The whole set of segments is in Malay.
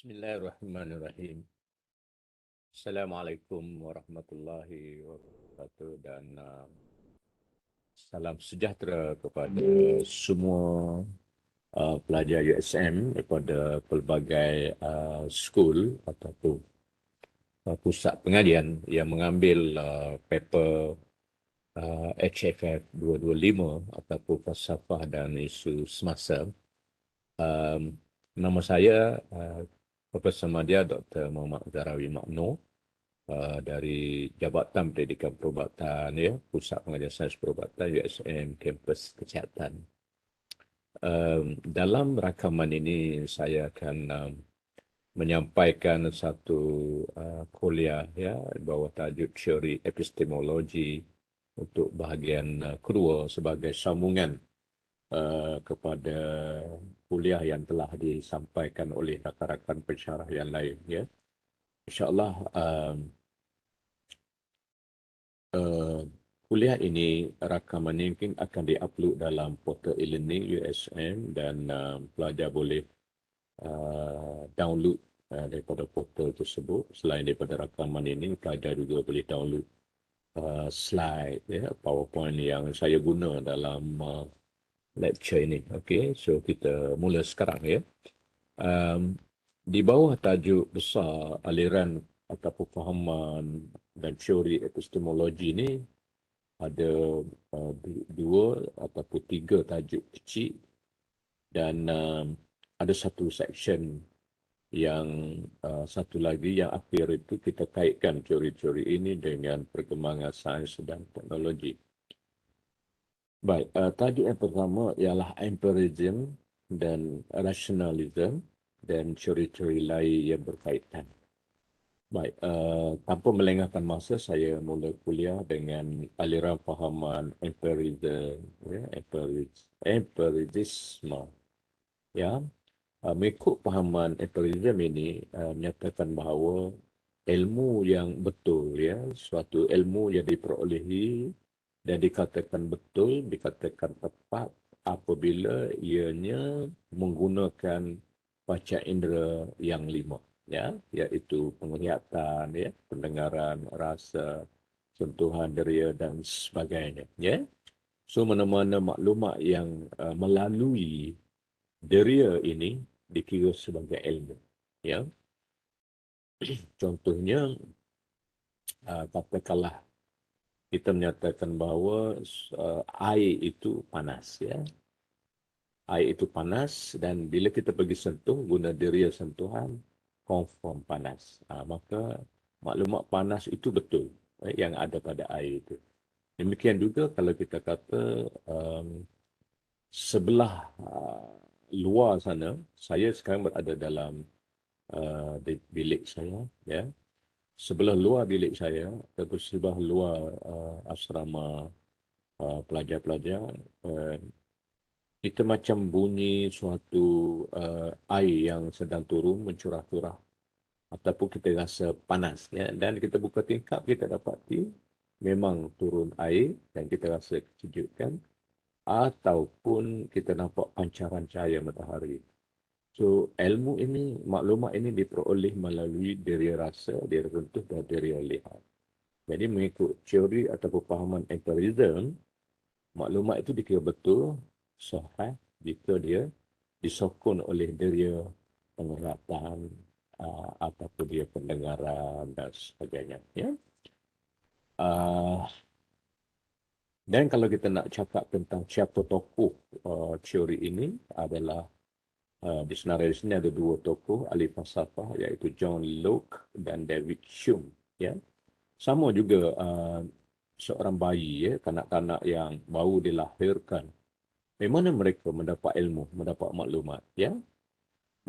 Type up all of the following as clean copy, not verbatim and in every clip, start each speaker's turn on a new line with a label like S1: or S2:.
S1: Bismillahirrahmanirrahim. Assalamualaikum warahmatullahi wabarakatuh dan salam sejahtera kepada semua pelajar USM daripada pelbagai skul ataupun pusat pengajian yang mengambil paper HFF 225 ataupun falsafah dan isu semasa. Nama saya Profesor Madya Dr. Muhammad Zahrawi Makno dari Jabatan Pendidikan Perubatan, ya, Pusat Pengajian Sains Perubatan USM Kampus Kesihatan. Dalam rakaman ini saya akan menyampaikan satu kuliah, ya, bawah tajuk teori epistemologi untuk bahagian kedua sebagai sambungan kepada kuliah yang telah disampaikan oleh rakan-rakan pensyarah yang lain, ya. InsyaAllah kuliah ini rakaman ini mungkin akan diupload dalam portal e-learning USM dan pelajar boleh download daripada portal tersebut. Selain daripada rakaman ini, pelajar juga boleh download slide, ya, PowerPoint yang saya guna dalam lecture ini. Okey, so kita mula sekarang, ya. Di bawah tajuk besar aliran ataupun fahaman dan teori epistemologi ini ada dua ataupun tiga tajuk kecil dan ada satu section yang satu lagi yang akhir itu kita kaitkan teori-teori ini dengan perkembangan sains dan teknologi. Baik, tajuk yang pertama ialah empirism dan rationalism dan teori-teori lain yang berkaitan. Baik, tanpa melengahkan masa, saya mula kuliah dengan aliran fahaman empirism, ya, empirisme. Ya, mengikut fahaman empirism ini menyatakan bahawa ilmu yang betul, ya, suatu ilmu yang diperolehi dan dikatakan betul, dikatakan tepat apabila ianya menggunakan panca indera yang lima, ya, iaitu penglihatan, ya, pendengaran, rasa, sentuhan, deria dan sebagainya, ya. So mana-mana maklumat yang melalui deria ini dikira sebagai ilmu, ya. Contohnya katakanlah kita menyatakan bahawa air itu panas, ya. Air itu panas dan bila kita pergi sentuh guna deria sentuhan confirm panas. Maka maklumat panas itu betul, yang ada pada air itu. Demikian juga kalau kita kata sebelah luar sana, saya sekarang berada dalam bilik saya, ya. Sebelah luar bilik saya ataupun sebelah luar asrama pelajar-pelajar, kita macam bunyi suatu air yang sedang turun mencurah-curah ataupun kita rasa panas, ya, dan kita buka tingkap kita dapati memang turun air dan kita rasa kejutkan ataupun kita nampak pancaran cahaya matahari. So ilmu ini, maklumat ini diperoleh melalui deria rasa, deria sentuh dan deria lihat. Jadi mengikut teori atau pemahaman empirism, maklumat itu dikira betul, sahih jika dia disokong oleh deria penglihatan ataupun dia pendengaran dan sebagainya, ya. Dan kalau kita nak cakap tentang siapa tokoh teori ini adalah di senarai di sini ada dua tokoh ahli falsafah iaitu John Locke dan David Hume, ya. Sama juga seorang bayi, ya, kanak-kanak yang baru dilahirkan. Dari mana mereka mendapat ilmu, mendapat maklumat, ya?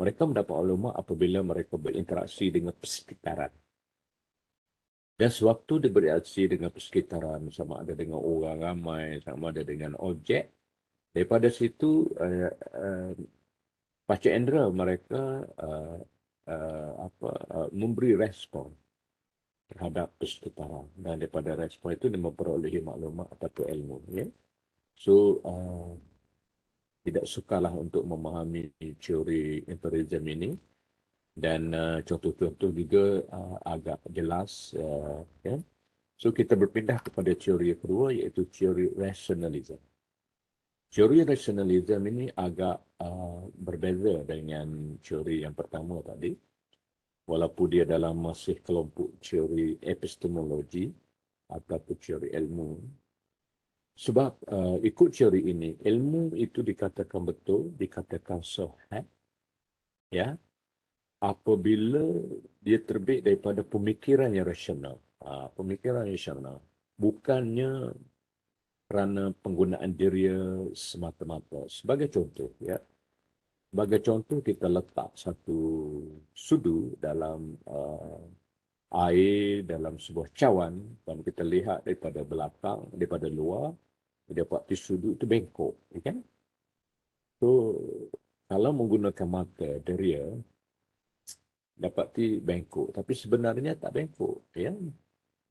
S1: Mereka mendapat maklumat apabila mereka berinteraksi dengan persekitaran. Dan sewaktu dia berinteraksi dengan persekitaran, sama ada dengan orang ramai, sama ada dengan objek, daripada situ panca indera mereka memberi respon terhadap persekitaran, dan daripada respon itu dia memperolehi maklumat ataupun ilmu, ya. So tidak sukarlah untuk memahami teori empirism ini Dan contoh-contoh juga agak jelas. Ya. So kita berpindah kepada teori yang kedua, iaitu teori rationalism. Teori rationalism ini agak berbeza dengan teori yang pertama tadi, walaupun dia dalam masih kelompok teori epistemologi ataupun teori ilmu. Sebab ikut teori ini, ilmu itu dikatakan betul, dikatakan sahih, ya, apabila dia terbit daripada pemikiran yang rasional. Pemikiran yang rasional. Bukannya kerana penggunaan diri semata-mata. Sebagai contoh, ya. Sebagai contoh, kita letak satu sudu dalam air, dalam sebuah cawan, dan kita lihat daripada belakang, daripada luar, dia dapat sudu itu bengkok. Kan? So, kalau menggunakan mata deria, dapati bengkok. Tapi sebenarnya tak bengkok. Ya?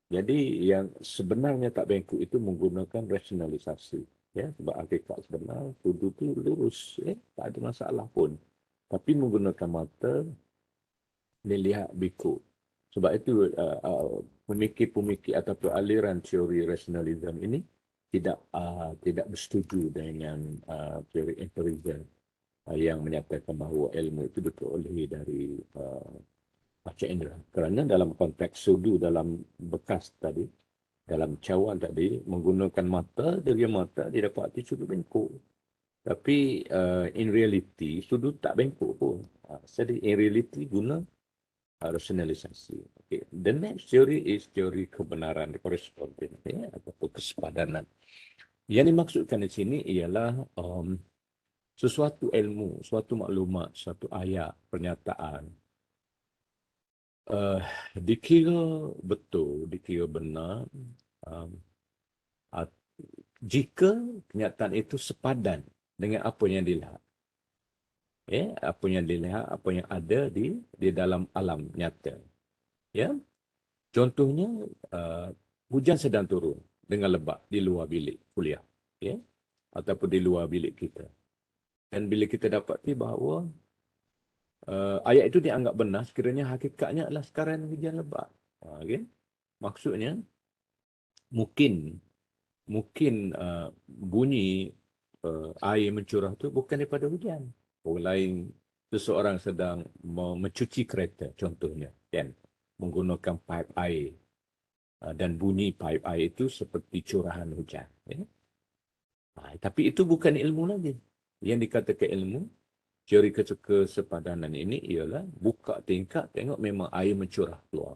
S1: Jadi yang sebenarnya tak bengkok itu menggunakan rasionalisasi. Ya? Sebab hakikat sebenar, sudu itu lurus. Ya? Tak ada masalah pun. Tapi menggunakan mata, dia lihat bengkok. Sebab itu pemikir-pemikir ataupun aliran teori rasionalisme ini tidak bersetuju dengan teori empirisme yang menyatakan bahawa ilmu itu diperoleh dari panca indera. Kerana dalam konteks sudu dalam bekas tadi, dalam cawan tadi, menggunakan mata, dari mata dia dapat sudu bengkok. Tapi in reality, sudu tak bengkok pun. Jadi in reality guna rasionalisasi. Okay. The next theory is teori kebenaran koresponden, ya, ataupun kesepadanan. Yang dimaksudkan di sini ialah sesuatu ilmu, suatu maklumat, suatu ayat, pernyataan dikira betul, dikira benar um, jika kenyataan itu sepadan dengan apa yang dilihat. Ya, apa yang dilihat, apa yang ada di dalam alam nyata. Ya. Contohnya, hujan sedang turun dengan lebat di luar bilik kuliah. Ya. Ataupun di luar bilik kita. Dan bila kita dapati bahawa ayat itu dianggap benar, sekiranya hakikatnya adalah sekarang hujan lebat. Okay. Maksudnya, mungkin bunyi air mencurah itu bukan daripada hujan. Orang lain, seseorang sedang mencuci kereta, contohnya, kan, menggunakan paip air. Dan bunyi paip air itu seperti curahan hujan. Ya? Tapi itu bukan ilmu lagi. Yang dikatakan ilmu, teori kesepadanan ini ialah buka tingkap, tengok memang air mencurah keluar.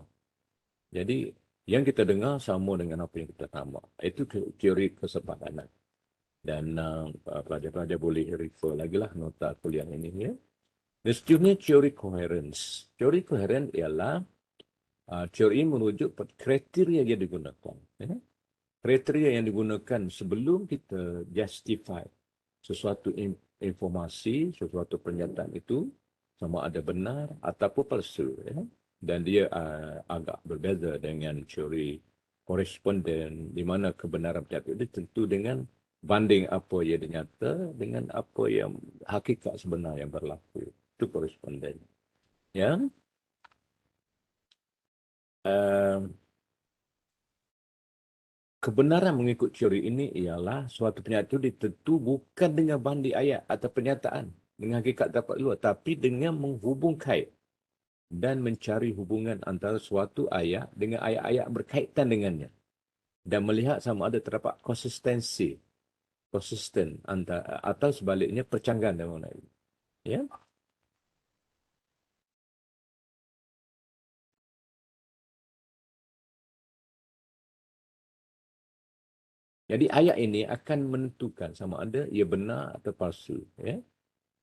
S1: Jadi, yang kita dengar sama dengan apa yang kita nampak. Itu teori kesepadanan. Dan pelajar-pelajar boleh refer lagi lah nota kuliah ini. Ya. Dan seterusnya teori coherence. Teori coherence ialah teori merujuk pada kriteria yang digunakan. Ya. Kriteria yang digunakan sebelum kita justify sesuatu informasi, sesuatu pernyataan itu sama ada benar ataupun palsu. Ya. Dan dia agak berbeza dengan teori koresponden di mana kebenaran pernyataan itu tentu dengan banding apa yang dinyata dengan apa yang hakikat sebenar yang berlaku. Itu koresponden. Ya. Kebenaran mengikut teori ini ialah suatu pernyataan itu ditentu bukan dengan banding ayat atau pernyataan dengan hakikat dapat luar, tapi dengan menghubungkan dan mencari hubungan antara suatu ayat dengan ayat-ayat berkaitan dengannya dan melihat sama ada terdapat konsisten antara atau sebaliknya percanggahan dengan lain. Ya. Jadi ayat ini akan menentukan sama ada ia benar atau palsu. Ya.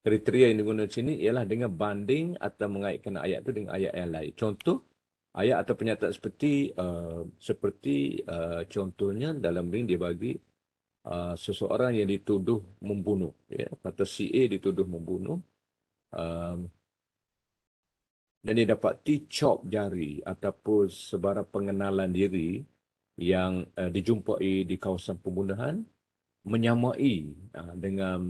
S1: Kriteria yang digunakan sini ialah dengan banding atau mengaitkan ayat itu dengan ayat yang lain. Contoh, ayat atau pernyataan seperti contohnya dalam ring dia bagi seseorang yang dituduh membunuh. Ya. Kata si A dituduh membunuh dan dia dapati cop jari ataupun sebarang pengenalan diri yang dijumpai di kawasan pembunuhan menyamai dengan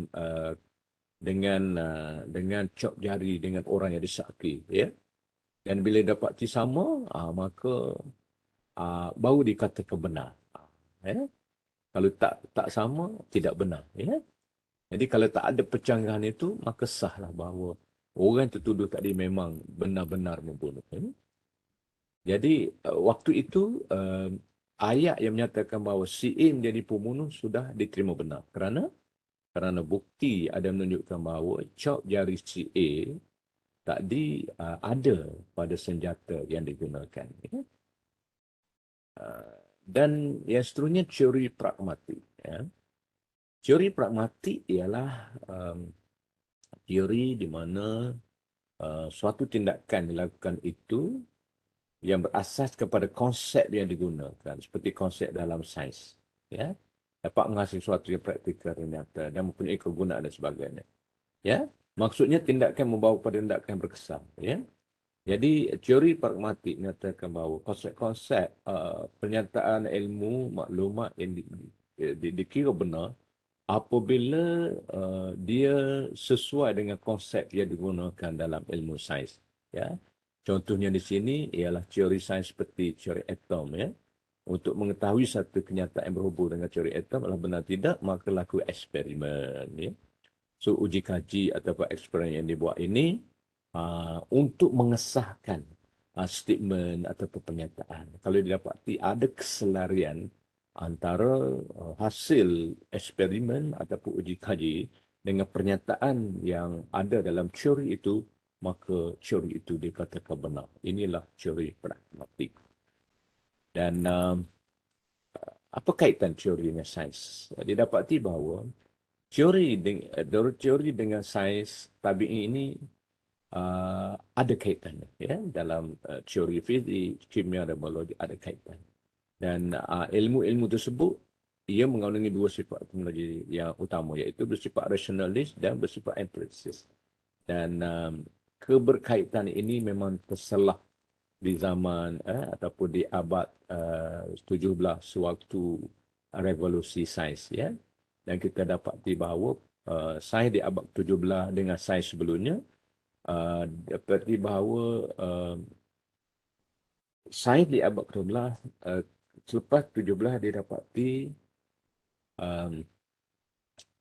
S1: cop jari dengan orang yang disakiti, ya. Dan bila dapati sama, maka baru dikatakan benar. Ya? Kalau tak sama, tidak benar. Ya? Jadi kalau tak ada percanggahan itu, maka sahlah bahawa orang yang tertuduh tadi memang benar-benar membunuh. Ya? Jadi waktu itu ayat yang menyatakan bahawa si A menjadi pembunuh sudah diterima benar. Kerana bukti ada menunjukkan bahawa cop jari si A tadi ada pada senjata yang digunakan. Ya? Dan yang seterusnya teori pragmatik. Ya. Teori pragmatik ialah teori di mana suatu tindakan dilakukan itu yang berasas kepada konsep yang digunakan, seperti konsep dalam sains. Ya. Dapat menghasilkan sesuatu yang praktikal dan nyata dan mempunyai kegunaan dan sebagainya. Ya. Maksudnya tindakan membawa pada tindakan yang berkesan. Ya. Jadi teori pragmatik menyatakan bahawa konsep-konsep pernyataan ilmu maklumat yang dikira benar apabila dia sesuai dengan konsep yang digunakan dalam ilmu sains. Ya. Contohnya di sini ialah teori sains seperti teori atom. Ya. Untuk mengetahui satu kenyataan yang berhubung dengan teori atom adalah benar tidak, maka laku eksperimen. Ya. So uji kaji ataupun eksperimen yang dibuat ini untuk mengesahkan statement ataupun pernyataan. Kalau didapati ada keselarian antara hasil eksperimen ataupun uji kaji dengan pernyataan yang ada dalam teori itu, maka teori itu dikatakan benar. Inilah teori pragmatik. Dan apa kaitan teori dengan sains? Didapati bahawa teori dengan sains tabi'i ini ada kaitannya. Ya? Dalam teori fizik, kimia dan biologi ada kaitan. Dan ilmu-ilmu tersebut ia mengandungi dua sifat teknologi yang utama, iaitu bersifat rasionalis dan bersifat empirisis. Dan keberkaitan ini memang terselah di zaman ataupun di abad 17 sewaktu revolusi sains. Ya? Dan kita dapati bahawa sains di abad 17 dengan sains sebelumnya dapati bahawa sains di abad ke-17 selepas 17 didapati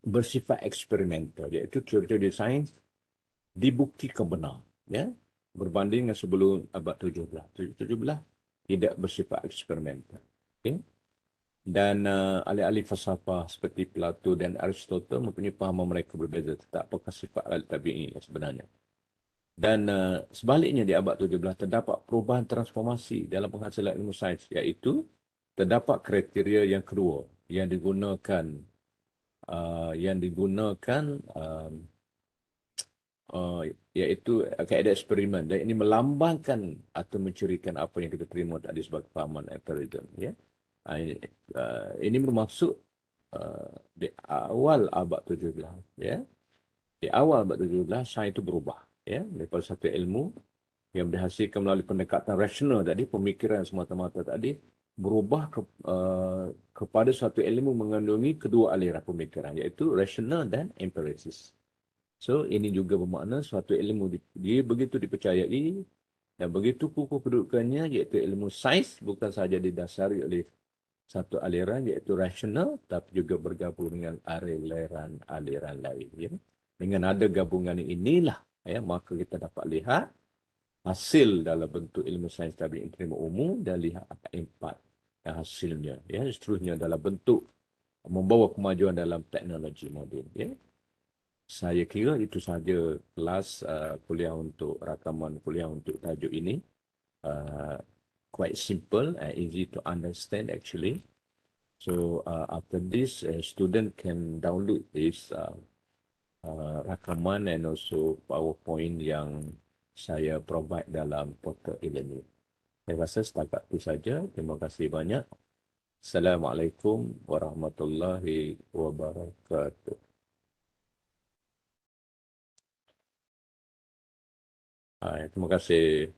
S1: bersifat eksperimental, iaitu teori-teori sains dibuktikan benar, ya, berbanding dengan sebelum abad 17. 17 tidak bersifat eksperimental. Okay? Dan ahli-ahli falsafah seperti Plato dan Aristotle mempunyai pahaman mereka berbeza tentang apakah sifat al-tabi'i sebenarnya. Dan sebaliknya di abad 17 terdapat perubahan transformasi dalam penghasilan ilmu sains, iaitu terdapat kriteria yang kedua yang digunakan iaitu kaedah eksperimen, dan ini melambangkan atau mencirikan apa yang kita terima tadi sebagai pahaman empirism. Ya. Ini bermaksud di awal abad 17. Ya. Di awal abad 17, sains itu berubah. Ya. Daripada satu ilmu yang dihasilkan melalui pendekatan rasional tadi, pemikiran semata-mata tadi, berubah kepada satu ilmu mengandungi kedua aliran pemikiran, iaitu rasional dan empirisis. So, ini juga bermakna suatu ilmu dia begitu dipercayai dan begitu kukuh kedudukannya, iaitu ilmu sains bukan sahaja didasari oleh satu aliran iaitu rasional, tapi juga bergabung dengan aliran lain. Ya. Dengan ada gabungan inilah, ya, maka kita dapat lihat hasil dalam bentuk ilmu sains tabi'i diterima umum dan lihat impak hasilnya. Ya, seterusnya dalam bentuk membawa kemajuan dalam teknologi moden. Ya. Saya kira itu sahaja kelas kuliah untuk rakaman kuliah untuk tajuk ini. Quite simple and easy to understand actually. So after this, student can download this rakaman and also PowerPoint yang saya provide dalam portal e-learning. Saya rasa setakat itu saja. Terima kasih banyak. Assalamualaikum warahmatullahi wabarakatuh. Terima kasih.